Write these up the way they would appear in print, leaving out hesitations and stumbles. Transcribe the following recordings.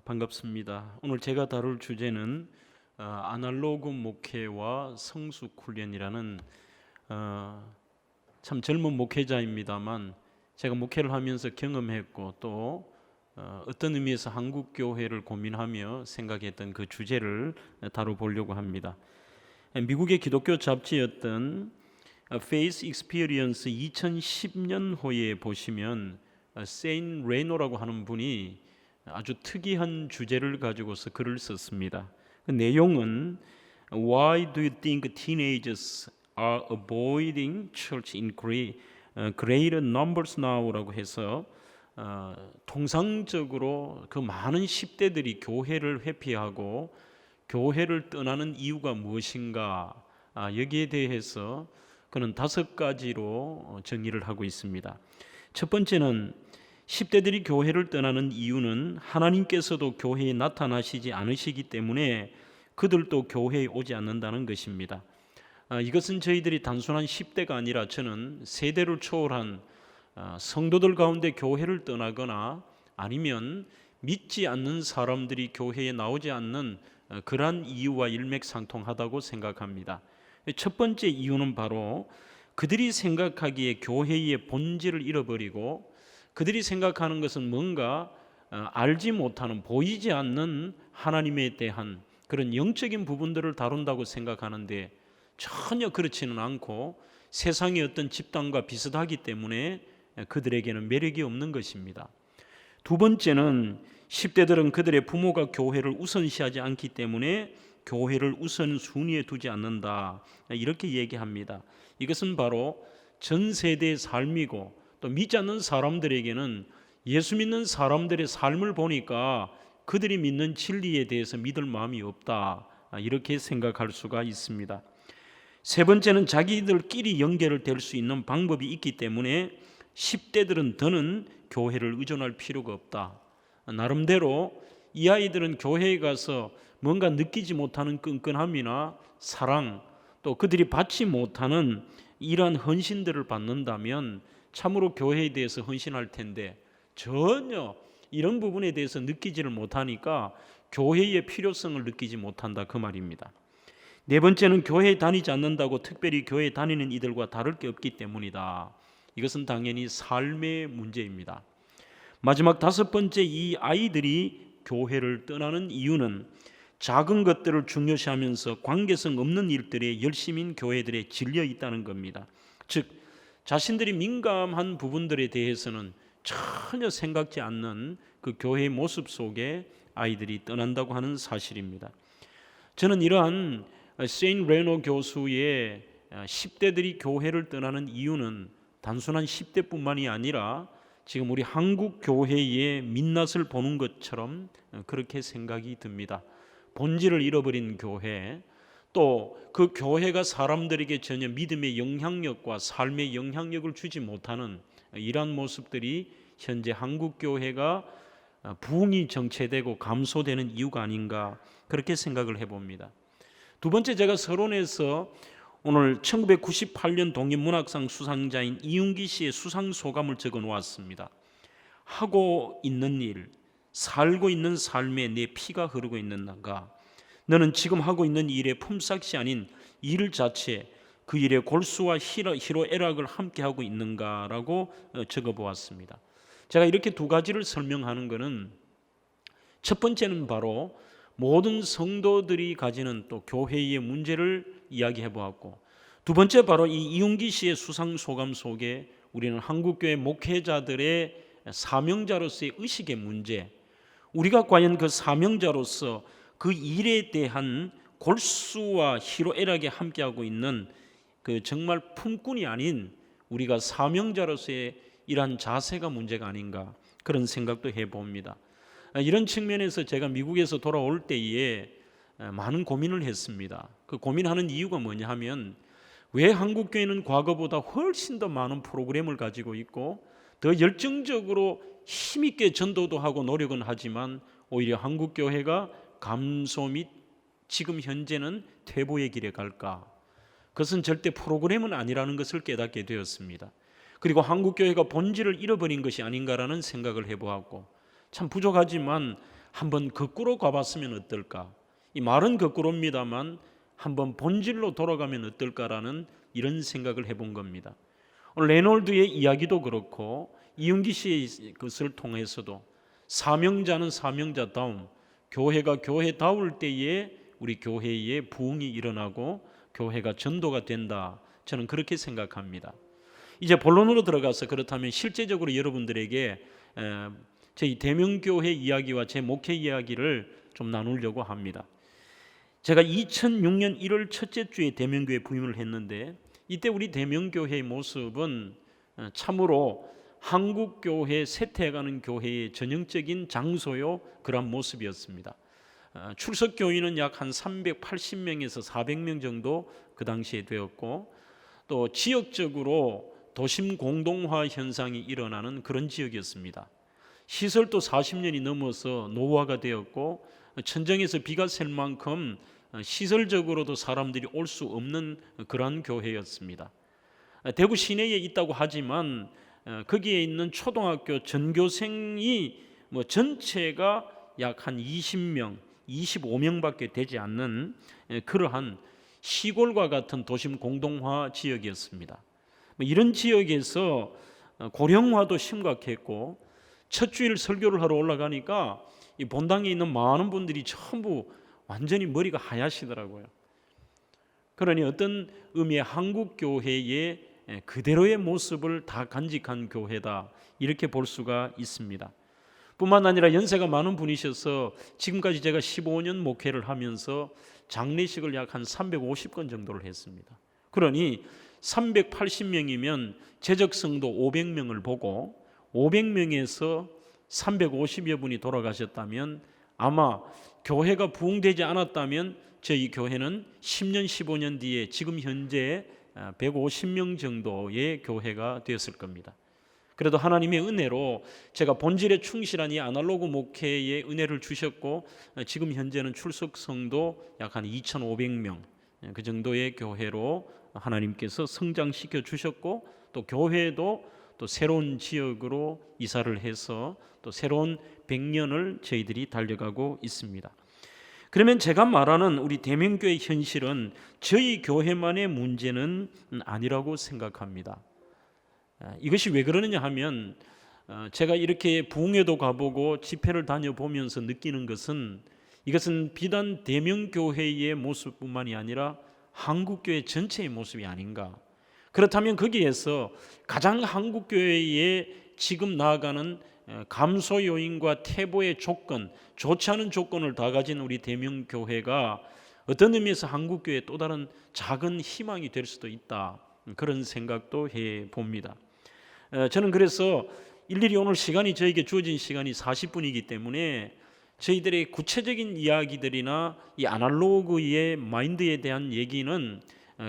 반갑습니다. 오늘 제가 다룰 주제는 아날로그 목회와 성숙 훈련이라는 참 젊은 목회자입니다만 제가 목회를 하면서 경험했고 또 어떤 의미에서 한국 교회를 고민하며 생각했던 그 주제를 다뤄보려고 합니다. 미국의 기독교 잡지였던 Faith Experience 2010년호에 보시면 세인 레노라고 하는 분이 아주 특이한 주제를 가지고서 글을 썼습니다. 그 내용은 Why do you think teenagers are avoiding church in greater numbers now라고 해서 통상적으로 그 많은 10대들이 교회를 회피하고 교회를 떠나는 이유가 무엇인가, 여기에 대해서 그는 5가지로 정의를 하고 있습니다. 첫 번째는 10대들이 교회를 떠나는 이유는 하나님께서도 교회에 나타나시지 않으시기 때문에 그들도 교회에 오지 않는다는 것입니다. 이것은 저희들이 단순한 10대가 아니라 저는 세대를 초월한 성도들 가운데 교회를 떠나거나 아니면 믿지 않는 사람들이 교회에 나오지 않는 그러한 이유와 일맥상통하다고 생각합니다. 첫 번째 이유는 바로 그들이 생각하기에 교회의 본질을 잃어버리고 그들이 생각하는 것은 뭔가 알지 못하는, 보이지 않는 하나님에 대한 그런 영적인 부분들을 다룬다고 생각하는데 전혀 그렇지는 않고 세상의 어떤 집단과 비슷하기 때문에 그들에게는 매력이 없는 것입니다. 두 번째는 10대들은 그들의 부모가 교회를 우선시하지 않기 때문에 교회를 우선순위에 두지 않는다, 이렇게 얘기합니다. 이것은 바로 전 세대의 삶이고 또 믿지 않는 사람들에게는 예수 믿는 사람들의 삶을 보니까 그들이 믿는 진리에 대해서 믿을 마음이 없다, 이렇게 생각할 수가 있습니다. 세 번째는 자기들끼리 연결될 수 있는 방법이 있기 때문에 10대들은 더는 교회를 의존할 필요가 없다. 나름대로 이 아이들은 교회에 가서 뭔가 느끼지 못하는 끈끈함이나 사랑, 또 그들이 받지 못하는 이러한 헌신들을 받는다면 참으로 교회에 대해서 헌신할 텐데 전혀 이런 부분에 대해서 느끼지를 못하니까 교회의 필요성을 느끼지 못한다, 그 말입니다. 네 번째는 교회에 다니지 않는다고 특별히 교회에 다니는 이들과 다를 게 없기 때문이다. 이것은 당연히 삶의 문제입니다. 마지막 5번째, 이 아이들이 교회를 떠나는 이유는 작은 것들을 중요시하면서 관계성 없는 일들에 열심인 교회들에 질려 있다는 겁니다. 즉 자신들이 민감한 부분들에 대해서는 전혀 생각지 않는 그 교회의 모습 속에 아이들이 떠난다고 하는 사실입니다. 저는 이러한 세인 레노 교수의 10대들이 교회를 떠나는 이유는 단순한 10대뿐만이 아니라 지금 우리 한국 교회의 민낯을 보는 것처럼 그렇게 생각이 듭니다. 본질을 잃어버린 교회, 또 그 교회가 사람들에게 전혀 믿음의 영향력과 삶의 영향력을 주지 못하는 이러한 모습들이 현재 한국 교회가 부흥이 정체되고 감소되는 이유가 아닌가, 그렇게 생각을 해봅니다. 두 번째, 제가 서론에서 오늘 1998년 독립문학상 수상자인 이윤기 씨의 수상 소감을 적어 놓았습니다. 하고 있는 일, 살고 있는 삶에 내 피가 흐르고 있는가? 너는 지금 하고 있는 일의 품삯이 아닌 일 자체, 그 일의 골수와 희로애락을 함께하고 있는가라고 적어보았습니다. 제가 이렇게 두 가지를 설명하는 것은 첫 번째는 바로 모든 성도들이 가지는 또 교회의 문제를 이야기해 보았고, 두 번째 바로 이 이윤기 씨의 수상 소감 속에 우리는 한국교회 목회자들의 사명자로서의 의식의 문제, 우리가 과연 그 사명자로서 그 일에 대한 골수와 희로애락에 함께하고 있는 그 정말 품꾼이 아닌 우리가 사명자로서의 이러한 자세가 문제가 아닌가, 그런 생각도 해봅니다. 이런 측면에서 제가 미국에서 돌아올 때에 많은 고민을 했습니다. 그 고민하는 이유가 뭐냐 하면, 왜 한국교회는 과거보다 훨씬 더 많은 프로그램을 가지고 있고 더 열정적으로 힘있게 전도도 하고 노력은 하지만 오히려 한국교회가 감소 및 지금 현재는 퇴보의 길에 갈까? 그것은 절대 프로그램은 아니라는 것을 깨닫게 되었습니다. 그리고 한국교회가 본질을 잃어버린 것이 아닌가라는 생각을 해보았고, 참 부족하지만 한번 거꾸로 가봤으면 어떨까? 이 말은 거꾸로입니다만 한번 본질로 돌아가면 어떨까라는 이런 생각을 해본 겁니다. 오늘 레놀드의 이야기도 그렇고 이윤기 씨의 것을 통해서도 사명자는 사명자다움, 교회가 교회다울 때에 우리 교회에 부흥이 일어나고 교회가 전도가 된다. 저는 그렇게 생각합니다. 이제 본론으로 들어가서 그렇다면 실제적으로 여러분들에게 저희 대명교회 이야기와 제 목회 이야기를 좀 나누려고 합니다. 제가 2006년 1월 첫째 주에 대명교회 부임을 했는데 이때 우리 대명교회의 모습은 참으로 한국교회 쇠퇴해가는 교회의 전형적인 장소요 그런 모습이었습니다. 출석교인은 약 한 380명에서 400명 정도 그 당시에 되었고 또 지역적으로 도심 공동화 현상이 일어나는 그런 지역이었습니다. 시설도 40년이 넘어서 노후화가 되었고 천정에서 비가 셀 만큼 시설적으로도 사람들이 올 수 없는 그러한 교회였습니다. 대구 시내에 있다고 하지만 거기에 있는 초등학교 전교생이 전체가 약 한 20명, 25명밖에 되지 않는 그러한 시골과 같은 도심 공동화 지역이었습니다. 이런 지역에서 고령화도 심각했고 첫 주일 설교를 하러 올라가니까 이 본당에 있는 많은 분들이 전부 완전히 머리가 하얗시더라고요. 그러니 어떤 의미의 한국 교회의 그대로의 모습을 다 간직한 교회다 이렇게 볼 수가 있습니다. 뿐만 아니라 연세가 많은 분이셔서 지금까지 제가 15년 목회를 하면서 장례식을 약 한 350건 정도를 했습니다. 그러니 380명이면 재적성도 500명을 보고 500명에서 350여 분이 돌아가셨다면 아마 교회가 부흥되지 않았다면 저희 교회는 10년 15년 뒤에 지금 현재 150명 정도의 교회가 되었을 겁니다. 그래도 하나님의 은혜로 제가 본질에 충실한 이 아날로그 목회에 은혜를 주셨고 지금 현재는 출석성도 약 한 2,500명 그 정도의 교회로 하나님께서 성장시켜 주셨고 또 교회도 또 새로운 지역으로 이사를 해서 또 새로운 100년을 저희들이 달려가고 있습니다. 그러면 제가 말하는 우리 대명교회 현실은 저희 교회만의 문제는 아니라고 생각합니다. 이것이 왜 그러느냐 하면 제가 이렇게 부흥회도 가보고 집회를 다녀보면서 느끼는 것은 이것은 비단 대명교회의 모습뿐만이 아니라 한국교회 전체의 모습이 아닌가. 그렇다면 거기에서 가장 한국교회에 지금 나아가는 감소 요인과 퇴보의 조건, 좋지 않은 조건을 다 가진 우리 대명교회가 어떤 의미에서 한국교회의 또 다른 작은 희망이 될 수도 있다. 그런 생각도 해봅니다. 저는 그래서 일일이 오늘 시간이 저에게 주어진 시간이 40분이기 때문에 저희들의 구체적인 이야기들이나 이 아날로그의 마인드에 대한 얘기는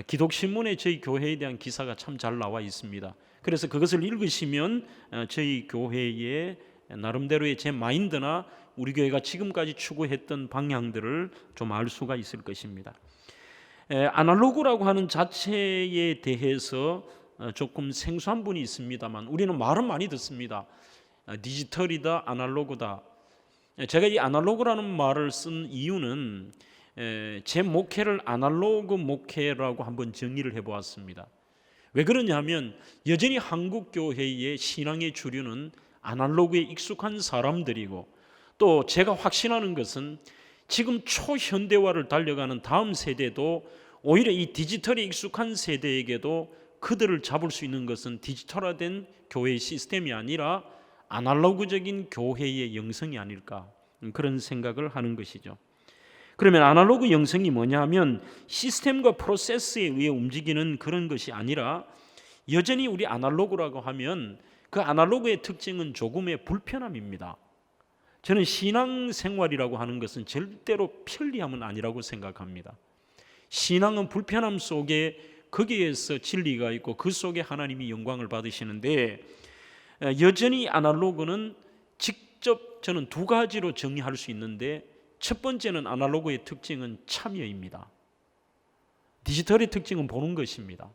기독신문에 저희 교회에 대한 기사가 참 잘 나와 있습니다. 그래서 그것을 읽으시면 저희 교회의 나름대로의 제 마인드나 우리 교회가 지금까지 추구했던 방향들을 좀 알 수가 있을 것입니다. 아날로그라고 하는 자체에 대해서 조금 생소한 분이 있습니다만 우리는 말은 많이 듣습니다. 디지털이다, 아날로그다. 제가 이 아날로그라는 말을 쓴 이유는 제 목회를 아날로그 목회라고 한번 정의를 해보았습니다. 왜 그러냐 하면 여전히 한국교회의 신앙의 주류는 아날로그에 익숙한 사람들이고 또 제가 확신하는 것은 지금 초현대화를 달려가는 다음 세대도 오히려 이 디지털에 익숙한 세대에게도 그들을 잡을 수 있는 것은 디지털화된 교회의 시스템이 아니라 아날로그적인 교회의 영성이 아닐까 그런 생각을 하는 것이죠. 그러면 아날로그 영성이 뭐냐 하면 시스템과 프로세스에 의해 움직이는 그런 것이 아니라 여전히 우리 아날로그라고 하면 그 아날로그의 특징은 조금의 불편함입니다. 저는 신앙생활이라고 하는 것은 절대로 편리함은 아니라고 생각합니다. 신앙은 불편함 속에 거기에서 진리가 있고 그 속에 하나님이 영광을 받으시는데 여전히 아날로그는 직접 저는 두 가지로 정의할 수 있는데 첫 번째는 아날로그의 특징은 참여입니다. 디지털의 특징은 보는 것입니다.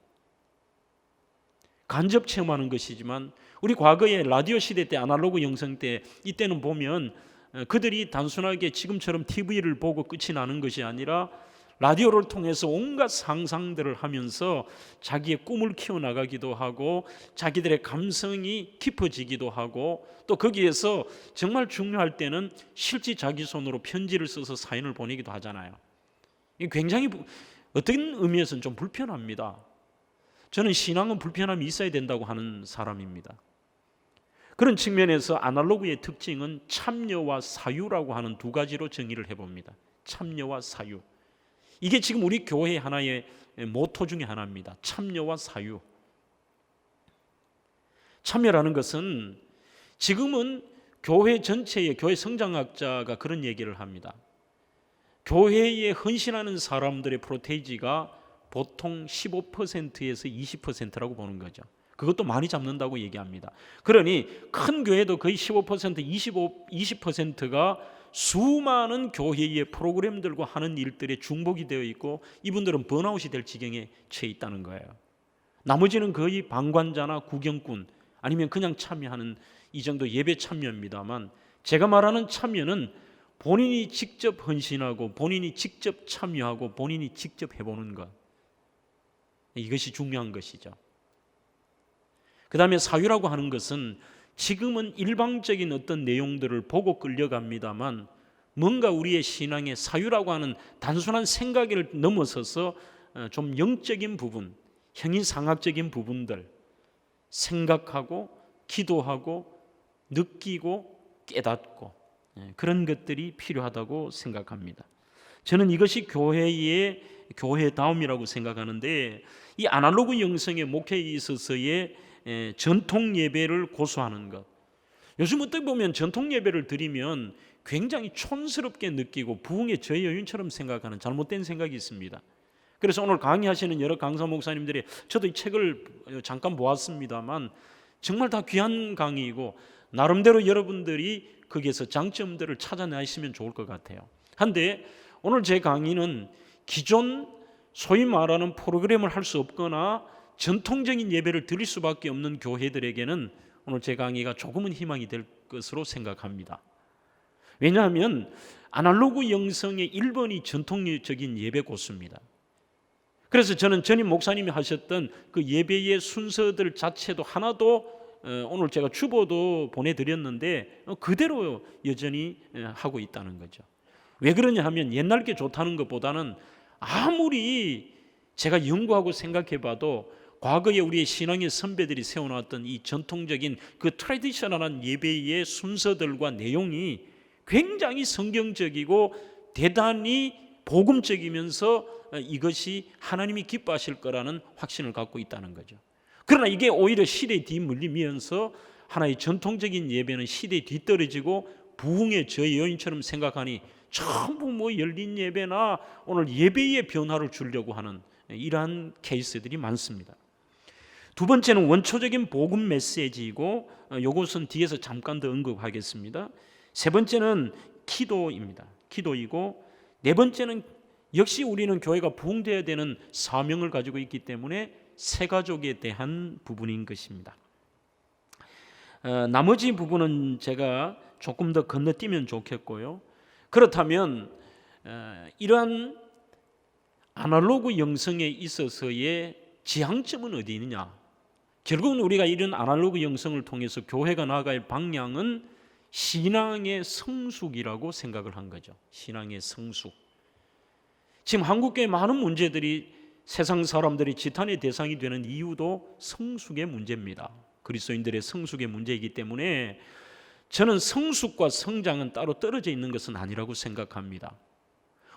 간접 체험하는 것이지만 우리 과거에 라디오 시대 때 아날로그 영상 때 이때는 보면 그들이 단순하게 지금처럼 TV를 보고 끝이 나는 것이 아니라 라디오를 통해서 온갖 상상들을 하면서 자기의 꿈을 키워나가기도 하고 자기들의 감성이 깊어지기도 하고 또 거기에서 정말 중요할 때는 실제 자기 손으로 편지를 써서 사연을 보내기도 하잖아요. 이게 굉장히 어떤 의미에서는 좀 불편합니다. 저는 신앙은 불편함이 있어야 된다고 하는 사람입니다. 그런 측면에서 아날로그의 특징은 참여와 사유라고 하는 두 가지로 정의를 해봅니다. 참여와 사유. 이게 지금 우리 교회의 하나의 모토 중에 하나입니다. 참여와 사유. 참여라는 것은 지금은 교회 전체의 교회 성장학자가 그런 얘기를 합니다. 교회에 헌신하는 사람들의 프로테이지가 보통 15%에서 20%라고 보는 거죠. 그것도 많이 잡는다고 얘기합니다. 그러니 큰 교회도 거의 15%, 20%가 수많은 교회의 프로그램들과 하는 일들에 중복이 되어 있고 이분들은 번아웃이 될 지경에 처해 있다는 거예요. 나머지는 거의 방관자나 구경꾼 아니면 그냥 참여하는 이 정도 예배 참여입니다만 제가 말하는 참여는 본인이 직접 헌신하고 본인이 직접 참여하고 본인이 직접 해보는 것, 이것이 중요한 것이죠. 그 다음에 사유라고 하는 것은 지금은 일방적인 어떤 내용들을 보고 끌려갑니다만 뭔가 우리의 신앙의 사유라고 하는 단순한 생각을 넘어서서 좀 영적인 부분, 형이상학적인 부분들 생각하고 기도하고 느끼고 깨닫고 그런 것들이 필요하다고 생각합니다. 저는 이것이 교회의 교회다움이라고 생각하는데 이 아날로그 영성의 목회에 있어서의 전통 예배를 고수하는 것. 요즘 어떻게 보면 전통 예배를 드리면 굉장히 촌스럽게 느끼고 부흥의 저여윤처럼 생각하는 잘못된 생각이 있습니다. 그래서 오늘 강의하시는 여러 강사 목사님들이 저도 이 책을 잠깐 보았습니다만 정말 다 귀한 강의이고 나름대로 여러분들이 거기에서 장점들을 찾아내시면 좋을 것 같아요. 한데 오늘 제 강의는 기존 소위 말하는 프로그램을 할 수 없거나 전통적인 예배를 드릴 수밖에 없는 교회들에게는 오늘 제 강의가 조금은 희망이 될 것으로 생각합니다. 왜냐하면 아날로그 영성의 1번이 전통적인 예배 고수입니다. 그래서 저는 전임 목사님이 하셨던 그 예배의 순서들 자체도 하나도 오늘 제가 주보도 보내드렸는데 그대로 여전히 하고 있다는 거죠. 왜 그러냐 하면 옛날 게 좋다는 것보다는 아무리 제가 연구하고 생각해봐도 과거에 우리의 신앙의 선배들이 세워놨던 이 전통적인 그 트래디셔널한 예배의 순서들과 내용이 굉장히 성경적이고 대단히 복음적이면서 이것이 하나님이 기뻐하실 거라는 확신을 갖고 있다는 거죠. 그러나 이게 오히려 시대에 뒤물리면서 하나의 전통적인 예배는 시대에 뒤떨어지고 부흥의 저요인처럼 생각하니 전부 뭐 열린 예배나 오늘 예배의 변화를 주려고 하는 이러한 케이스들이 많습니다. 두 번째는 원초적인 복음 메시지이고 이것은 뒤에서 잠깐 더 언급하겠습니다. 세 번째는 기도입니다. 기도이고 네 번째는 역시 우리는 교회가 부흥되어야 되는 사명을 가지고 있기 때문에 새가족에 대한 부분인 것입니다. 나머지 부분은 제가 조금 더 건너뛰면 좋겠고요. 그렇다면 이러한 아날로그 영성에 있어서의 지향점은 어디 있느냐? 결국은 우리가 이런 아날로그 영성을 통해서 교회가 나아갈 방향은 신앙의 성숙이라고 생각을 한 거죠. 신앙의 성숙. 지금 한국교회 많은 문제들이 세상 사람들이 지탄의 대상이 되는 이유도 성숙의 문제입니다. 그리스도인들의 성숙의 문제이기 때문에 저는 성숙과 성장은 따로 떨어져 있는 것은 아니라고 생각합니다.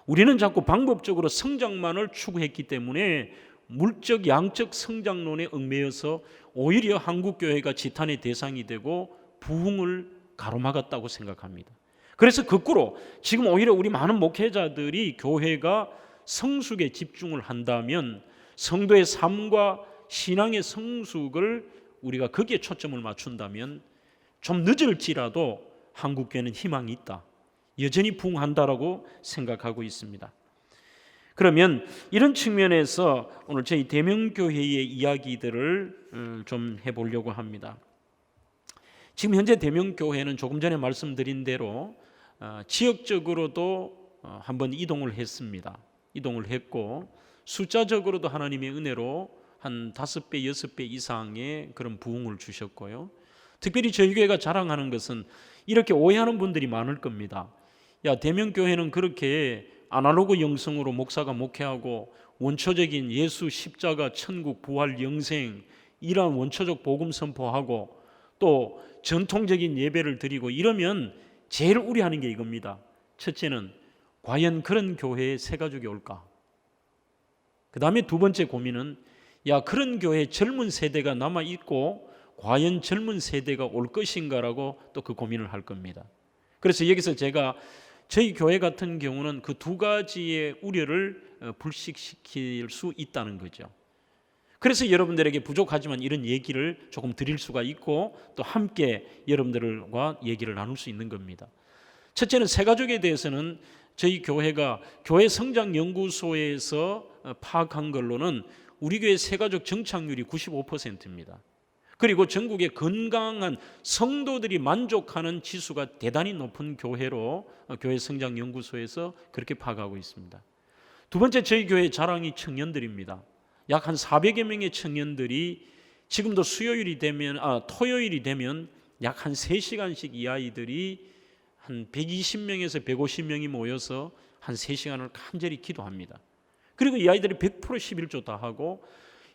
우리는 자꾸 방법적으로 성장만을 추구했기 때문에 물적 양적 성장론에 얽매여서 오히려 한국교회가 지탄의 대상이 되고 부흥을 가로막았다고 생각합니다. 그래서 거꾸로 지금 오히려 우리 많은 목회자들이 교회가 성숙에 집중을 한다면 성도의 삶과 신앙의 성숙을 우리가 거기에 초점을 맞춘다면 좀 늦을지라도 한국교회는 희망이 있다. 여전히 부흥한다라고 생각하고 있습니다. 그러면 이런 측면에서 오늘 저희 대명교회의 이야기들을 좀 해보려고 합니다. 지금 현재 대명교회는 조금 전에 말씀드린 대로 지역적으로도 한번 이동을 했습니다. 이동을 했고 숫자적으로도 하나님의 은혜로 한 5배, 6배 이상의 그런 부흥을 주셨고요. 특별히 저희 교회가 자랑하는 것은 이렇게 오해하는 분들이 많을 겁니다. 야, 대명교회는 그렇게 아날로그 영성으로 목사가 목회하고 원초적인 예수, 십자가, 천국, 부활, 영생 이러한 원초적 복음 선포하고 또 전통적인 예배를 드리고 이러면 제일 우려하는 게 이겁니다. 첫째는 과연 그런 교회에 새 가족이 올까? 그 다음에 두 번째 고민은 야, 그런 교회에 젊은 세대가 남아있고 과연 젊은 세대가 올 것인가라고 또 그 고민을 할 겁니다. 그래서 여기서 제가 저희 교회 같은 경우는 그 두 가지의 우려를 불식시킬 수 있다는 거죠. 그래서 여러분들에게 부족하지만 이런 얘기를 조금 드릴 수가 있고 또 함께 여러분들과 얘기를 나눌 수 있는 겁니다. 첫째는 새가족에 대해서는 저희 교회가 교회 성장 연구소에서 파악한 걸로는 우리 교회 새가족 정착률이 95%입니다. 그리고 전국의 건강한 성도들이 만족하는 지수가 대단히 높은 교회로 교회 성장 연구소에서 그렇게 파악하고 있습니다. 두 번째, 저희 교회의 자랑이 청년들입니다. 약 한 400여 명의 청년들이 지금도 토요일이 되면 약 한 3시간씩 이 아이들이 한 120명에서 150명이 모여서 한 3시간을 간절히 기도합니다. 그리고 이 아이들이 100% 11조 다 하고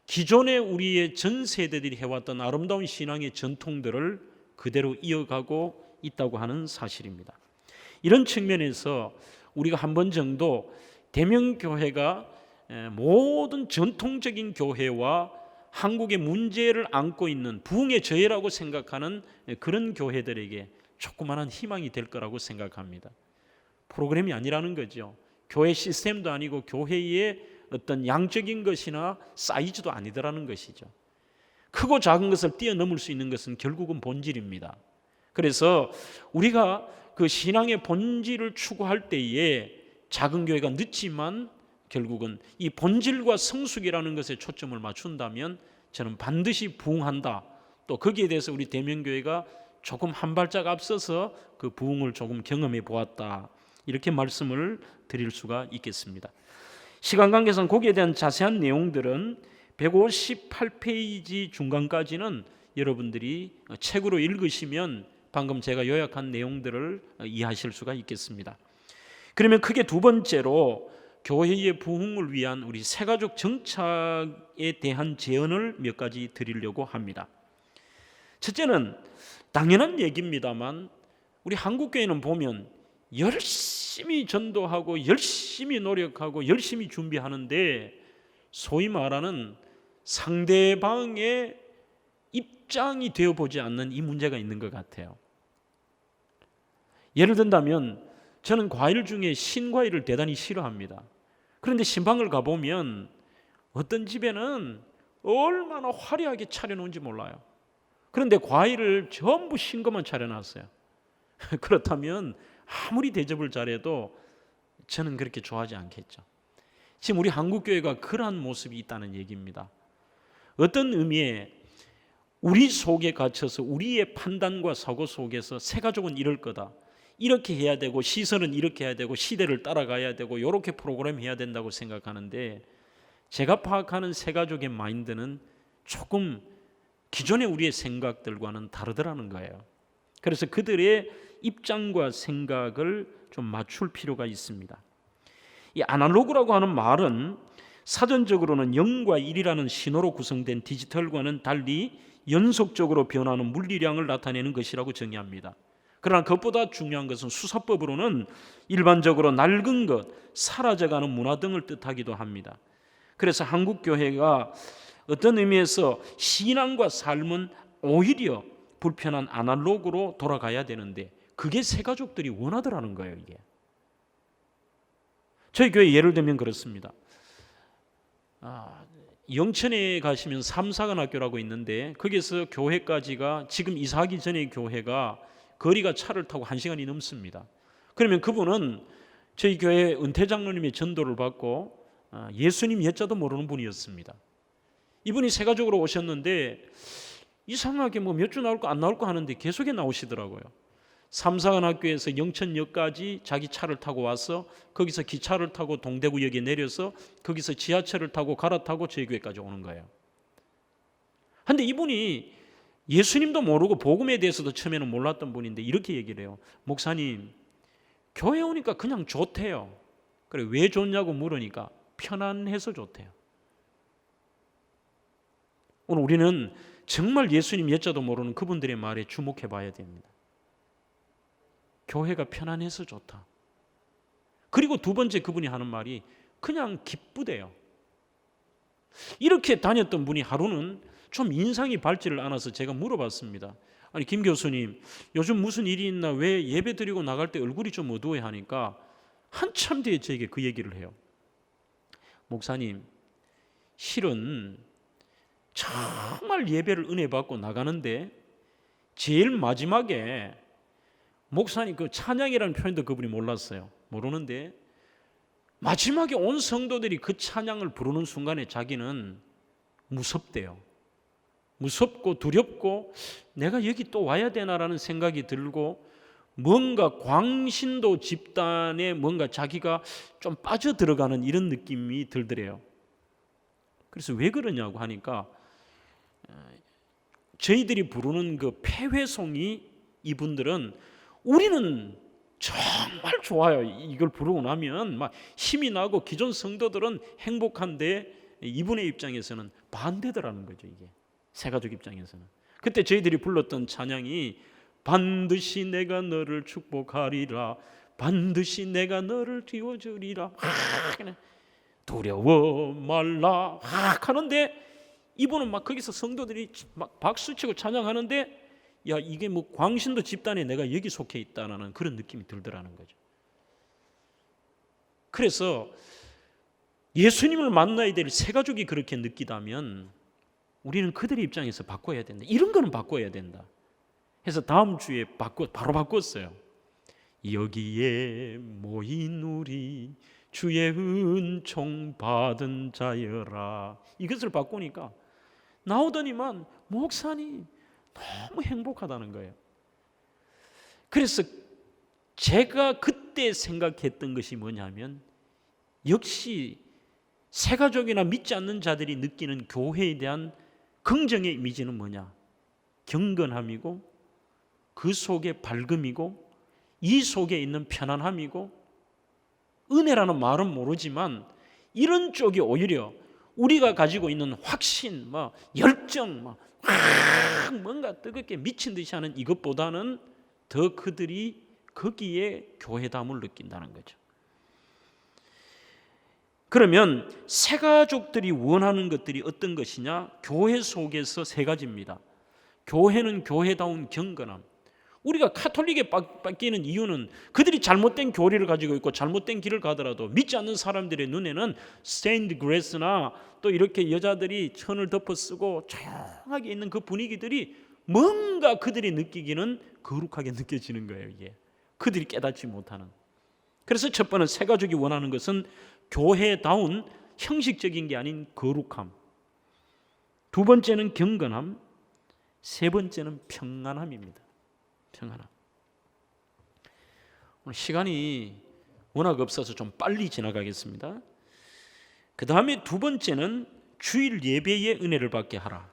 기존에 우리의 전 세대들이 해왔던 아름다운 신앙의 전통들을 그대로 이어가고 있다고 하는 사실입니다. 이런 측면에서 우리가 한 번 정도 대명교회가 모든 전통적인 교회와 한국의 문제를 안고 있는 부흥의 저해라고 생각하는 그런 교회들에게 조그마한 희망이 될 거라고 생각합니다. 프로그램이 아니라는 거죠. 교회 시스템도 아니고 교회의 어떤 양적인 것이나 사이즈도 아니더라는 것이죠. 크고 작은 것을 뛰어넘을 수 있는 것은 결국은 본질입니다. 그래서 우리가 그 신앙의 본질을 추구할 때에 작은 교회가 늦지만 결국은 이 본질과 성숙이라는 것에 초점을 맞춘다면 저는 반드시 부흥한다. 또 거기에 대해서 우리 대명교회가 조금 한 발짝 앞서서 그 부흥을 조금 경험해 보았다. 이렇게 말씀을 드릴 수가 있겠습니다. 시간 관계상 거기에 대한 자세한 내용들은 158페이지 중간까지는 여러분들이 책으로 읽으시면 방금 제가 요약한 내용들을 이해하실 수가 있겠습니다. 그러면 크게 두 번째로 교회의 부흥을 위한 우리 새가족 정착에 대한 제언을 몇 가지 드리려고 합니다. 첫째는 당연한 얘기입니다만 우리 한국교회는 보면 열심히 전도하고 열심히 노력하고 열심히 준비하는데 소위 말하는 상대방의 입장이 되어보지 않는 이 문제가 있는 것 같아요. 예를 든다면 저는 과일 중에 신과일을 대단히 싫어합니다. 그런데 신방을 가보면 어떤 집에는 얼마나 화려하게 차려놓은지 몰라요. 그런데 과일을 전부 신 것만 차려놨어요. 그렇다면 아무리 대접을 잘해도 저는 그렇게 좋아하지 않겠죠. 지금 우리 한국교회가 그러한 모습이 있다는 얘기입니다. 어떤 의미에 우리 속에 갇혀서 우리의 판단과 사고 속에서 새가족은 이럴 거다, 이렇게 해야 되고 시설은 이렇게 해야 되고 시대를 따라가야 되고 이렇게 프로그램 해야 된다고 생각하는데 제가 파악하는 새가족의 마인드는 조금 기존의 우리의 생각들과는 다르더라는 거예요. 그래서 그들의 입장과 생각을 좀 맞출 필요가 있습니다. 이 아날로그라고 하는 말은 사전적으로는 0과 1이라는 신호로 구성된 디지털과는 달리 연속적으로 변하는 물리량을 나타내는 것이라고 정의합니다. 그러나 그것보다 중요한 것은 수사법으로는 일반적으로 낡은 것, 사라져가는 문화 등을 뜻하기도 합니다. 그래서 한국교회가 어떤 의미에서 신앙과 삶은 오히려 불편한 아날로그로 돌아가야 되는데 그게 새가족들이 원하더라는 거예요. 이게 저희 교회 예를 들면 그렇습니다. 영천에 가시면 삼사관학교라고 있는데 거기서 교회까지가 지금 이사하기 전에 교회가 거리가 차를 타고 1시간이 넘습니다. 그러면 그분은 저희 교회 은퇴 장로님의 전도를 받고 예수님 예자도 모르는 분이었습니다. 이분이 새가족으로 오셨는데 이상하게 뭐 몇 주 나올까 안 나올까 하는데 계속해 나오시더라고요. 삼사관학교에서 영천역까지 자기 차를 타고 와서 거기서 기차를 타고 동대구역에 내려서 거기서 지하철을 타고 갈아타고 저희 교회까지 오는 거예요. 그런데 이분이 예수님도 모르고 복음에 대해서도 처음에는 몰랐던 분인데 이렇게 얘기를 해요. 목사님, 교회 오니까 그냥 좋대요. 그래, 왜 좋냐고 물으니까 편안해서 좋대요. 오늘 우리는 정말 예수님 예자도 모르는 그분들의 말에 주목해 봐야 됩니다. 교회가 편안해서 좋다. 그리고 두 번째 그분이 하는 말이 그냥 기쁘대요. 이렇게 다녔던 분이 하루는 좀 인상이 밝지를 않아서 제가 물어봤습니다. 아니, 김 교수님, 요즘 무슨 일이 있나? 왜 예배 드리고 나갈 때 얼굴이 좀 어두워야 하니까 한참 뒤에 저에게 그 얘기를 해요. 목사님, 실은 정말 예배를 은혜 받고 나가는데 제일 마지막에 목사님 그 찬양이라는 표현도 그분이 몰랐어요. 모르는데 마지막에 온 성도들이 그 찬양을 부르는 순간에 자기는 무섭대요. 무섭고 두렵고 내가 여기 또 와야 되나라는 생각이 들고 뭔가 광신도 집단에 뭔가 자기가 좀 빠져들어가는 이런 느낌이 들더래요. 그래서 왜 그러냐고 하니까 저희들이 부르는 그 폐회송이 이분들은 우리는 정말 좋아요. 이걸 부르고 나면 막 힘이 나고 기존 성도들은 행복한데 이분의 입장에서는 반대더라는 거죠. 이게 새가족 입장에서는. 그때 저희들이 불렀던 찬양이 반드시 내가 너를 축복하리라, 반드시 내가 너를 띄워주리라, 두려워 말라 하는데 이분은 막 거기서 성도들이 막 박수치고 찬양하는데 야, 이게 뭐 광신도 집단에 내가 여기 속해 있다는 그런 느낌이 들더라는 거죠. 그래서 예수님을 만나야 될 새가족이 그렇게 느끼다면 우리는 그들의 입장에서 바꿔야 된다. 이런 거는 바꿔야 된다. 그래서 다음 주에 바로 바꿨어요. 여기에 모인 우리 주의 은총 받은 자여라. 이것을 바꾸니까 나오더니만 목사님 너무 행복하다는 거예요. 그래서 제가 그때 생각했던 것이 뭐냐면 역시 새가족이나 믿지 않는 자들이 느끼는 교회에 대한 긍정의 이미지는 뭐냐? 경건함이고 그 속에 밝음이고 이 속에 있는 편안함이고 은혜라는 말은 모르지만 이런 쪽이 오히려 우리가 가지고 있는 확신, 열정, 뭔가 뜨겁게 미친 듯이 하는 이것보다는 더 그들이 거기에 교회담을 느낀다는 거죠. 그러면 새가족들이 원하는 것들이 어떤 것이냐? 교회 속에서 세 가지입니다. 교회는 교회다운 경건함. 우리가 카톨릭에 바뀌는 이유는 그들이 잘못된 교리를 가지고 있고 잘못된 길을 가더라도 믿지 않는 사람들의 눈에는 스테인드 그레스나 또 이렇게 여자들이 천을 덮어 쓰고 조용하게 있는 그 분위기들이 뭔가 그들이 느끼기는 거룩하게 느껴지는 거예요. 이게 그들이 깨닫지 못하는. 그래서 첫 번째 새가족이 원하는 것은 교회다운 형식적인 게 아닌 거룩함. 두 번째는 경건함. 세 번째는 평안함입니다. 평안함. 오늘 시간이 워낙 없어서 좀 빨리 지나가겠습니다. 그 다음에 두 번째는 주일 예배의 은혜를 받게 하라.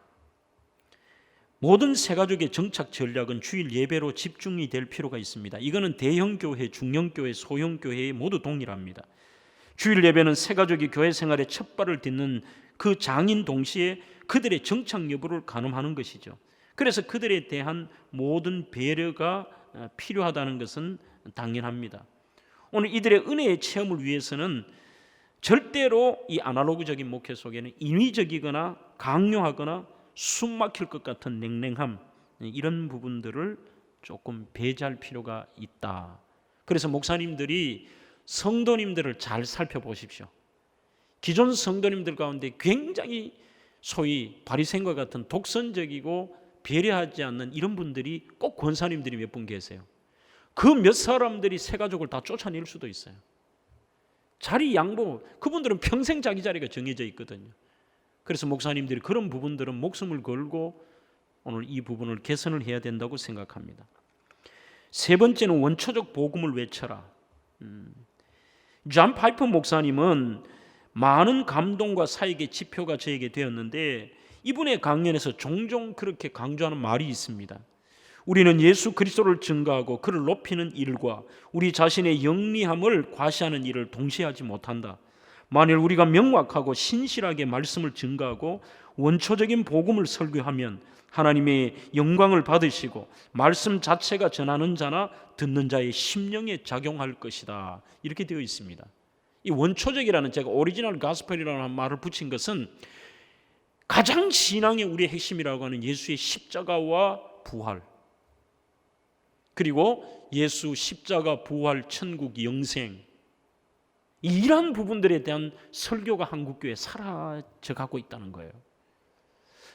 모든 새가족의 정착 전략은 주일 예배로 집중이 될 필요가 있습니다. 이거는 대형교회, 중형교회, 소형교회에 모두 동일합니다. 주일 예배는 새가족이 교회 생활의 첫 발을 딛는 그 장인 동시에 그들의 정착 여부를 가늠하는 것이죠. 그래서 그들에 대한 모든 배려가 필요하다는 것은 당연합니다. 오늘 이들의 은혜의 체험을 위해서는 절대로 이 아날로그적인 목회 속에는 인위적이거나 강요하거나 숨 막힐 것 같은 냉랭함, 이런 부분들을 조금 배제할 필요가 있다. 그래서 목사님들이 성도님들을 잘 살펴보십시오. 기존 성도님들 가운데 굉장히 소위 바리새인과 같은 독선적이고 배려하지 않는 이런 분들이 꼭 권사님들이 몇 분 계세요. 그 몇 사람들이 새 가족을 다 쫓아낼 수도 있어요. 자리 양보, 그분들은 평생 자기 자리가 정해져 있거든요. 그래서 목사님들이 그런 부분들은 목숨을 걸고 오늘 이 부분을 개선을 해야 된다고 생각합니다. 세 번째는 원초적 복음을 외쳐라. 존 파이퍼 목사님은 많은 감동과 사역의 지표가 저에게 되었는데 이분의 강연에서 종종 그렇게 강조하는 말이 있습니다. 우리는 예수 그리스도를 증거하고 그를 높이는 일과 우리 자신의 영리함을 과시하는 일을 동시에 하지 못한다. 만일 우리가 명확하고 신실하게 말씀을 증거하고 원초적인 복음을 설교하면 하나님의 영광을 받으시고 말씀 자체가 전하는 자나 듣는 자의 심령에 작용할 것이다. 이렇게 되어 있습니다. 이 원초적이라는, 제가 오리지널 가스펠이라는 말을 붙인 것은 가장 신앙의 우리의 핵심이라고 하는 예수의 십자가와 부활, 그리고 예수 십자가 부활 천국 영생, 이러한 부분들에 대한 설교가 한국교회에 사라져가고 있다는 거예요.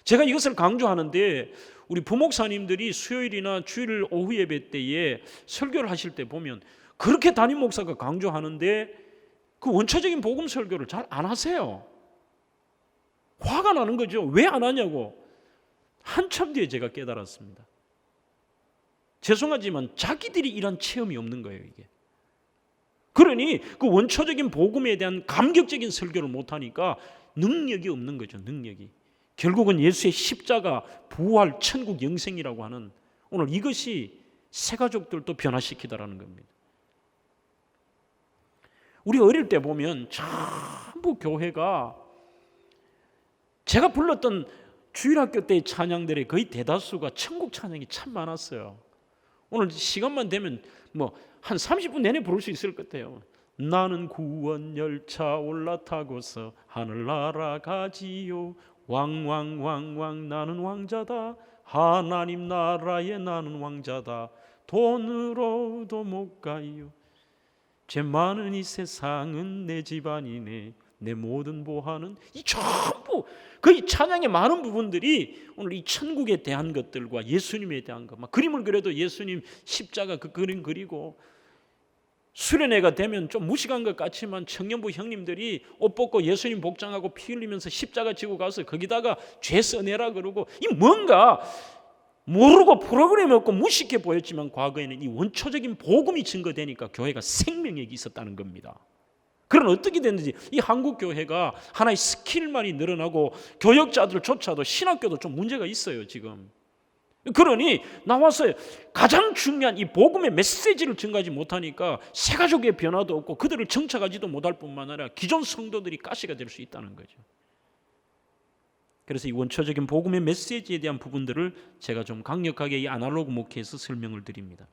제가 이것을 강조하는데 우리 부목사님들이 수요일이나 주일 오후 예배 때에 설교를 하실 때 보면 그렇게 담임 목사가 강조하는데 그 원초적인 복음 설교를 잘 안 하세요. 화가 나는 거죠. 왜 안 하냐고. 한참 뒤에 제가 깨달았습니다. 죄송하지만 자기들이 이런 체험이 없는 거예요, 이게. 그러니 그 원초적인 복음에 대한 감격적인 설교를 못하니까 능력이 없는 거죠, 능력이. 결국은 예수의 십자가, 부활, 천국 영생이라고 하는 오늘 이것이 새 가족들도 변화시키다라는 겁니다. 우리 어릴 때 보면 전부 교회가, 제가 불렀던 주일학교 때의 찬양들의 거의 대다수가 천국 찬양이 참 많았어요. 오늘 시간만 되면 한 30분 내내 부를 수 있을 것 같아요. 나는 구원 열차 올라타고서 하늘 날아가지요. 왕왕왕왕 나는 왕자다. 하나님 나라에 나는 왕자다. 돈으로도 못 가요. 죄 많은 이 세상은 내 집안이네. 내 모든 보화는, 이 전부 거의 찬양의 많은 부분들이 오늘 이 천국에 대한 것들과 예수님에 대한 것, 막 그림을 그려도 예수님 십자가 그 그림 그리고, 수련회가 되면 좀 무식한 것 같지만 청년부 형님들이 옷 벗고 예수님 복장하고 피 흘리면서 십자가 지고 가서 거기다가 죄 써내라 그러고, 이 뭔가 모르고 프로그램이 없고 무식해 보였지만 과거에는 이 원초적인 복음이 증거되니까 교회가 생명력이 있었다는 겁니다. 그럼 어떻게 됐는지, 이 한국 교회가 하나의 스킬만이 늘어나고 교역자들조차도 신학교도 좀 문제가 있어요 지금. 그러니 나와서 가장 중요한 이 복음의 메시지를 증가하지 못하니까 새 가족의 변화도 없고 그들을 정착하지도 못할 뿐만 아니라 기존 성도들이 가시가 될 수 있다는 거죠. 그래서 이 원초적인 복음의 메시지에 대한 부분들을 제가 좀 강력하게 이 아날로그 목회에서 설명을 드립니다.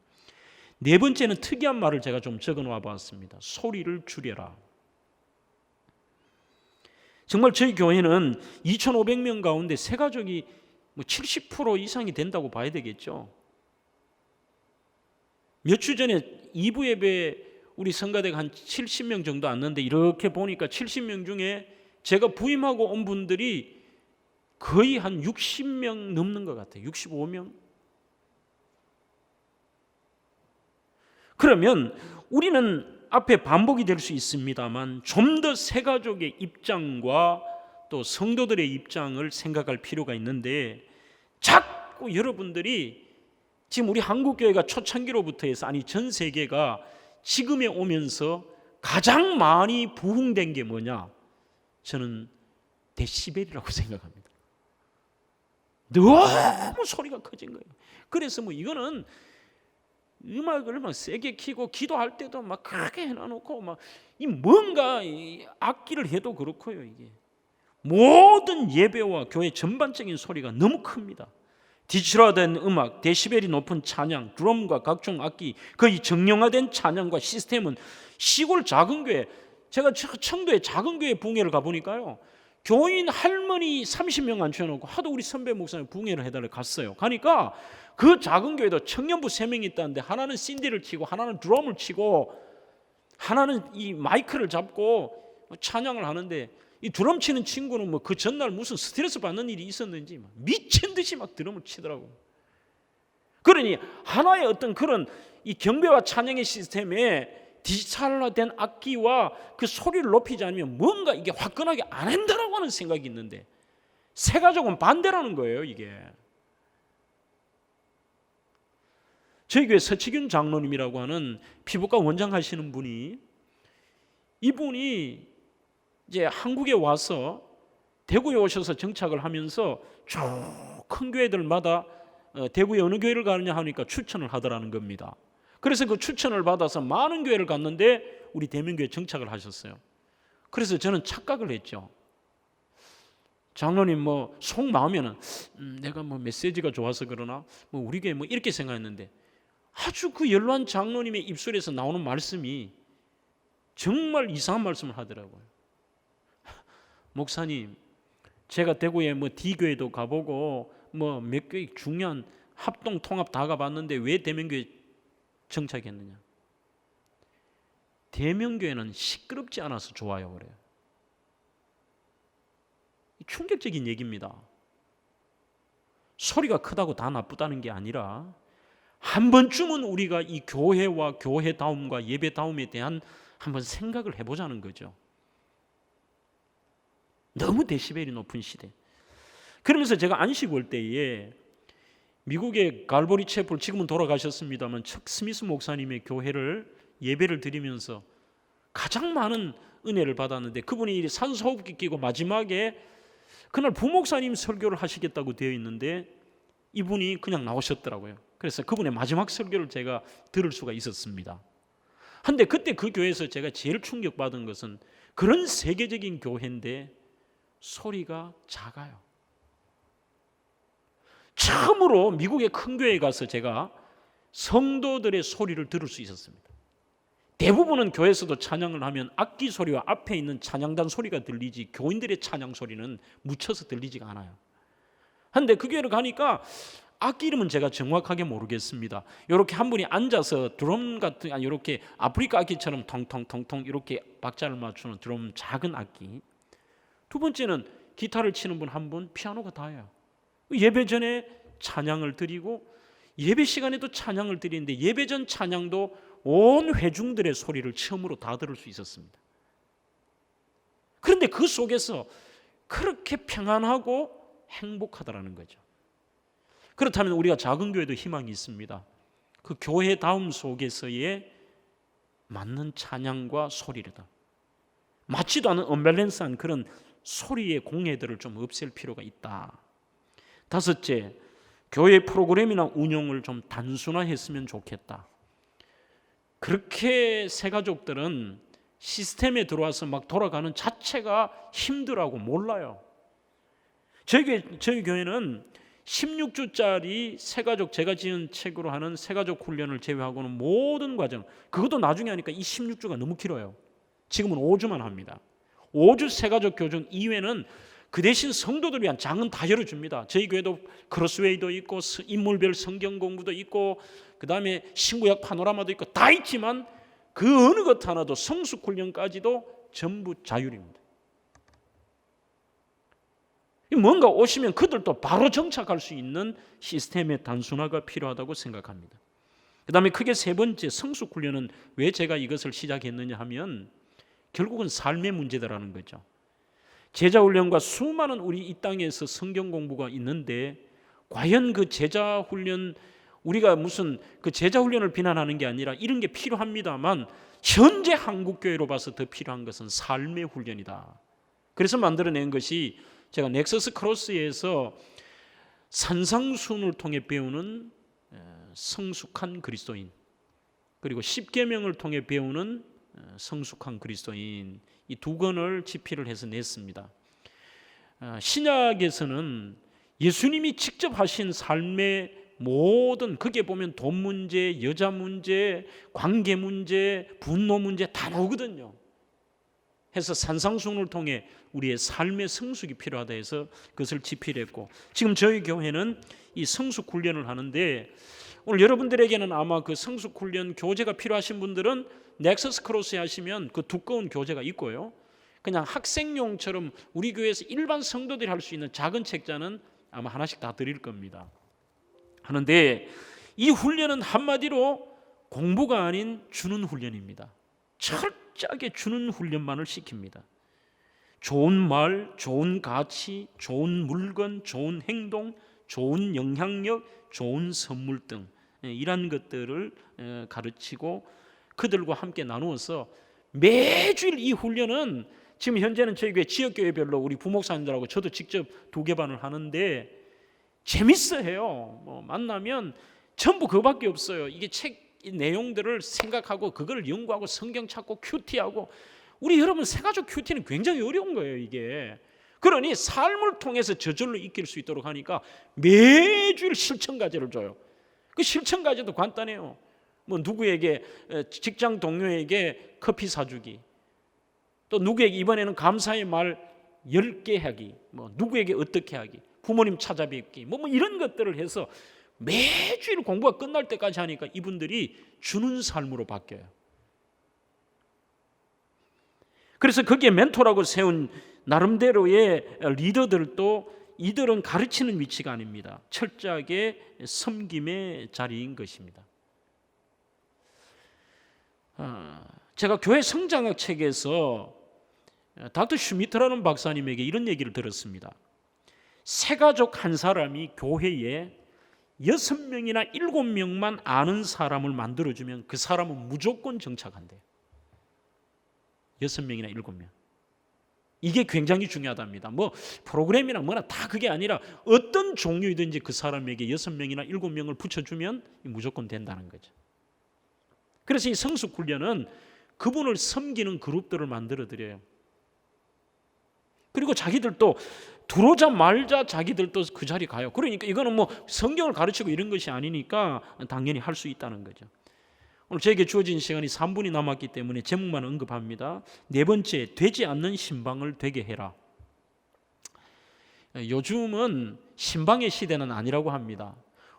네 번째는 특이한 말을 제가 좀 적어놓아 봤습니다. 소리를 줄여라. 정말 저희 교회는 2,500명 가운데 새 가족이 70% 이상이 된다고 봐야 되겠죠. 몇 주 전에 2부 예배 우리 성가대가 한 70명 정도 왔는데, 이렇게 보니까 70명 중에 제가 부임하고 온 분들이 거의 한 60명 넘는 것 같아요. 65명. 그러면 우리는 앞에 반복이 될 수 있습니다만 좀 더 새 가족의 입장과 또 성도들의 입장을 생각할 필요가 있는데, 자꾸 여러분들이 지금 우리 한국교회가 초창기로부터 해서, 아니 전 세계가 지금에 오면서 가장 많이 부흥된 게 뭐냐? 저는 데시벨이라고 생각합니다. 너무 소리가 커진 거예요. 그래서 이거는 음악을 막 세게 키고 기도할 때도 막 크게 해놔놓고 막 이 뭔가 이 악기를 해도 그렇고요. 이게 모든 예배와 교회 전반적인 소리가 너무 큽니다. 디지털화된 음악, 데시벨이 높은 찬양, 드럼과 각종 악기, 거의 정형화된 찬양과 시스템은 시골 작은 교회, 제가 청도의 작은 교회 붕회를 가보니까요, 교인 할머니 30명 앉혀놓고 하도 우리 선배 목사님 붕회를 해달라고 갔어요. 가니까 그 작은 교회도 청년부 3명이 있다는데 하나는 신디를 치고 하나는 드럼을 치고 하나는 이 마이크를 잡고 찬양을 하는데, 이 드럼 치는 친구는 그 전날 무슨 스트레스 받는 일이 있었는지 미친 듯이 막 드럼을 치더라고. 그러니 하나의 어떤 그런 이 경배와 찬양의 시스템에 디지털화된 악기와 그 소리를 높이지 않으면 뭔가 이게 화끈하게 안 한다라고 하는 생각이 있는데, 새 가족은 반대라는 거예요. 이게 저희 교회 서치균 장로님이라고 하는 피부과 원장 하시는 분이, 이분이 이제 한국에 와서 대구에 오셔서 정착을 하면서 쭉 큰 교회들마다 대구에 어느 교회를 가느냐 하니까 추천을 하더라는 겁니다. 그래서 그 추천을 받아서 많은 교회를 갔는데 우리 대명교회 정착을 하셨어요. 그래서 저는 착각을 했죠. 장로님 뭐 속마음에는 내가 뭐 메시지가 좋아서 그러나 뭐 우리 교회 뭐 이렇게 생각했는데, 아주 그 연로한 장로님의 입술에서 나오는 말씀이 정말 이상한 말씀을 하더라고요. 목사님, 제가 대구에 뭐 D교회도 가보고 뭐 몇 교회 중요한 합동 통합 다 가봤는데 왜 대명교회 정착했느냐? 대명교회는 시끄럽지 않아서 좋아요 그래요. 충격적인 얘기입니다. 소리가 크다고 다 나쁘다는 게 아니라 한 번쯤은 우리가 이 교회와 교회다움과 예배다움에 대한 한번 생각을 해보자는 거죠. 너무 데시벨이 높은 시대. 그러면서 제가 안식 올 때에 미국의 갈보리 채플, 지금은 돌아가셨습니다만 척 스미스 목사님의 교회를 예배를 드리면서 가장 많은 은혜를 받았는데, 그분이 산소호흡기 끼고 마지막에 그날 부목사님 설교를 하시겠다고 되어 있는데 이분이 그냥 나오셨더라고요. 그래서 그분의 마지막 설교를 제가 들을 수가 있었습니다. 그런데 그때 그 교회에서 제가 제일 충격받은 것은, 그런 세계적인 교회인데 소리가 작아요. 처음으로 미국의 큰 교회에 가서 제가 성도들의 소리를 들을 수 있었습니다. 대부분은 교회에서도 찬양을 하면 악기 소리와 앞에 있는 찬양단 소리가 들리지 교인들의 찬양 소리는 묻혀서 들리지가 않아요. 그런데 그 교회를 가니까 악기 이름은 제가 정확하게 모르겠습니다. 이렇게 한 분이 앉아서 드럼 같은, 아니 이렇게 아프리카 악기처럼 텅텅텅텅 이렇게 박자를 맞추는 드럼 작은 악기. 두 번째는 기타를 치는 분 한 분, 피아노가 다예요. 예배 전에 찬양을 드리고 예배 시간에도 찬양을 드리는데 예배 전 찬양도 온 회중들의 소리를 처음으로 다 들을 수 있었습니다. 그런데 그 속에서 그렇게 평안하고 행복하다라는 거죠. 그렇다면 우리가 작은 교회도 희망이 있습니다. 그 교회다움 속에서의 맞는 찬양과 소리다. 맞지도 않은 언밸런스한 그런 소리의 공해들을 좀 없앨 필요가 있다. 다섯째, 교회 프로그램이나 운영을 좀 단순화했으면 좋겠다. 그렇게 새가족들은 시스템에 들어와서 막 돌아가는 자체가 힘들하고 몰라요. 저희 교회는 16주짜리 새가족, 제가 지은 책으로 하는 새가족 훈련을 제외하고는 모든 과정, 그것도 나중에 하니까 이 16주가 너무 길어요. 지금은 5주만 합니다. 5주 새가족 교정 이외에는 그 대신 성도들 위한 장은 다 열어줍니다. 저희 교회도 크로스웨이도 있고 인물별 성경 공부도 있고 그 다음에 신구약 파노라마도 있고 다 있지만 그 어느 것 하나도 성숙 훈련까지도 전부 자율입니다. 뭔가 오시면 그들도 바로 정착할 수 있는 시스템의 단순화가 필요하다고 생각합니다. 그 다음에 크게 세 번째, 성숙 훈련은 왜 제가 이것을 시작했느냐 하면 결국은 삶의 문제다라는 거죠. 제자 훈련과 수많은 우리 이 땅에서 성경 공부가 있는데 과연 그 제자 훈련, 우리가 무슨 그 제자 훈련을 비난하는 게 아니라 이런 게 필요합니다만 현재 한국 교회로 봐서 더 필요한 것은 삶의 훈련이다. 그래서 만들어낸 것이 제가 넥서스 크로스에서 산상순을 통해 배우는 성숙한 그리스도인, 그리고 십계명을 통해 배우는 성숙한 그리스도인, 이 두 권을 집필을 해서 냈습니다. 신약에서는 예수님이 직접 하신 삶의 모든, 그게 보면 돈 문제, 여자 문제, 관계 문제, 분노 문제 다 나오거든요. 해서 산상순을 통해 우리의 삶의 성숙이 필요하다 해서 그것을 집필했고, 지금 저희 교회는 이 성숙 훈련을 하는데, 오늘 여러분들에게는 아마 그 성숙 훈련 교재가 필요하신 분들은 넥서스 크로스에 하시면 그 두꺼운 교재가 있고요, 그냥 학생용처럼 우리 교회에서 일반 성도들이 할 수 있는 작은 책자는 아마 하나씩 다 드릴 겁니다. 하는데 이 훈련은 한마디로 공부가 아닌 주는 훈련입니다. 철저하게 주는 훈련만을 시킵니다. 좋은 말, 좋은 가치, 좋은 물건, 좋은 행동, 좋은 영향력, 좋은 선물 등 이런 것들을 가르치고 그들과 함께 나누어서 매주일 이 훈련은 지금 현재는 저희 교회 지역교회별로 우리 부목사님들하고 저도 직접 2개 반을 하는데 재밌어해요. 만나면 전부 그거밖에 없어요. 이게 책 내용들을 생각하고 그걸 연구하고 성경 찾고 큐티하고 우리 여러분 새가족 큐티는 굉장히 어려운 거예요. 이게 그러니 삶을 통해서 저절로 익힐 수 있도록 하니까 매주일 실천 과제를 줘요. 그 실천 과제도 간단해요. 누구에게 직장 동료에게 커피 사주기, 또 누구에게 이번에는 감사의 말 10개 하기, 누구에게 어떻게 하기, 부모님 찾아뵙기, 이런 것들을 해서 매주일 공부가 끝날 때까지 하니까 이분들이 주는 삶으로 바뀌어요. 그래서 거기에 멘토라고 세운 나름대로의 리더들도 이들은 가르치는 위치가 아닙니다. 철저하게 섬김의 자리인 것입니다. 제가 교회 성장학 책에서 닥터 슈미트라는 박사님에게 이런 얘기를 들었습니다. 새가족 한 사람이 교회에 6명이나 7명만 아는 사람을 만들어주면 그 사람은 무조건 정착한대요. 6명이나 7명. 이게 굉장히 중요하답니다. 프로그램이나 뭐나 다 그게 아니라 어떤 종류이든지 그 사람에게 6명이나 7명을 붙여주면 무조건 된다는 거죠. 그래서 이 성숙 훈련은 그분을 섬기는 그룹들을 만들어 드려요. 그리고 자기들도 들어오자 말자 자기들도 그 자리 가요. 그러니까 이거는 성경을 가르치고 이런 것이 아니니까 당연히 할 수 있다는 거죠. 오늘 저에게 주어진 시간이 3분이 남았기 때문에 제목만 언급합니다. 4번째, 되지 않는 신방을 되게 해라. 요즘은 신방의 시대는 아니라고 합니다.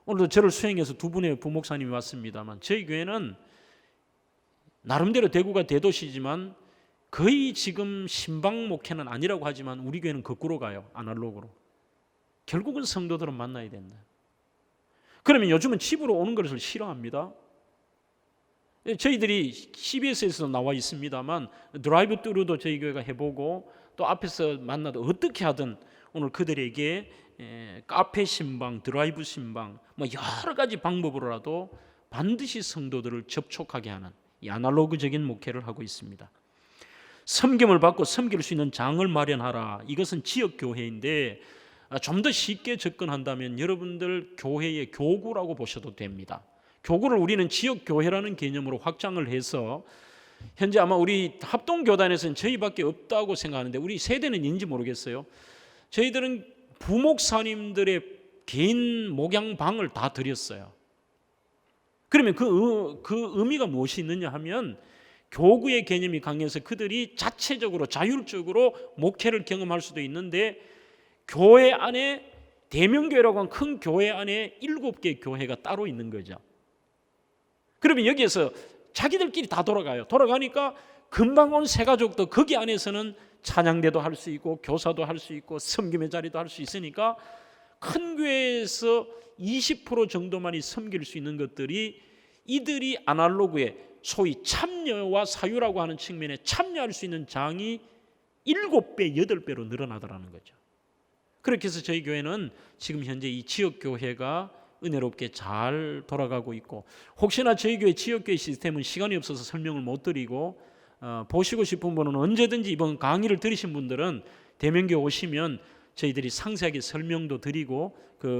오늘도 저를 수행해서 2분의 부목사님이 왔습니다만 저희 교회는 나름대로 대구가 대도시지만 거의 지금 신방 목회는 아니라고 하지만 우리 교회는 거꾸로 가요. 아날로그로. 결국은 성도들은 만나야 된다. 그러면 요즘은 집으로 오는 것을 싫어합니다. 저희들이 CBS에서 나와 있습니다만 드라이브 뚜루도 저희 교회가 해보고 또 앞에서 만나도 어떻게 하든 오늘 그들에게 카페 신방, 드라이브 신방 여러 가지 방법으로라도 반드시 성도들을 접촉하게 하는 이 아날로그적인 목회를 하고 있습니다. 섬김을 받고 섬길 수 있는 장을 마련하라. 이것은 지역교회인데 좀 더 쉽게 접근한다면 여러분들 교회의 교구라고 보셔도 됩니다. 교구를 우리는 지역교회라는 개념으로 확장을 해서 현재 아마 우리 합동교단에서는 저희밖에 없다고 생각하는데 우리 세대는 있는지 모르겠어요. 저희들은 부목사님들의 개인 목양방을 다 드렸어요. 그러면 그 의미가 무엇이 있느냐 하면 교구의 개념이 강해서 그들이 자체적으로 자율적으로 목회를 경험할 수도 있는데 교회 안에 대명교회라고 하는 큰 교회 안에 7개 교회가 따로 있는 거죠. 그러면 여기에서 자기들끼리 다 돌아가니까 금방 온 새가족도 거기 안에서는 찬양대도 할 수 있고 교사도 할 수 있고 섬김의 자리도 할 수 있으니까 큰 교회에서 20% 정도만이 섬길 수 있는 것들이 이들이 아날로그에 소위 참여와 사유라고 하는 측면에 참여할 수 있는 장이 7배, 8배로 늘어나더라는 거죠. 그렇게 해서 저희 교회는 지금 현재 이 지역교회가 은혜롭게 잘 돌아가고 있고 혹시나 저희 교회 지역교회 시스템은 시간이 없어서 설명을 못 드리고 보시고 싶은 분은 언제든지 이번 강의를 들으신 분들은 대명교회 오시면 저희들이 상세하게 설명도 드리고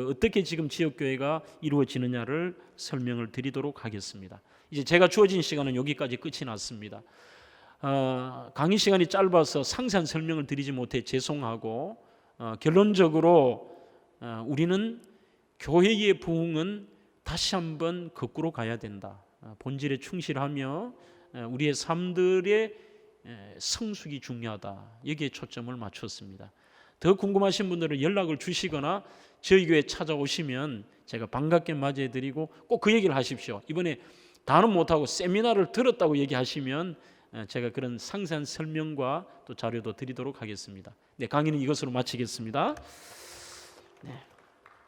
어떻게 지금 지역교회가 이루어지느냐를 설명을 드리도록 하겠습니다. 이제 제가 주어진 시간은 여기까지 끝이 났습니다. 강의 시간이 짧아서 상세한 설명을 드리지 못해 죄송하고 결론적으로 우리는 교회의 부흥은 다시 한번 거꾸로 가야 된다. 본질에 충실하며 우리의 삶들의 성숙이 중요하다. 여기에 초점을 맞췄습니다. 더 궁금하신 분들은 연락을 주시거나 저희 교회 찾아오시면 제가 반갑게 맞이해드리고 꼭 그 얘기를 하십시오. 이번에 다는 못하고 세미나를 들었다고 얘기하시면 제가 그런 상세한 설명과 또 자료도 드리도록 하겠습니다. 네, 강의는 이것으로 마치겠습니다. 네.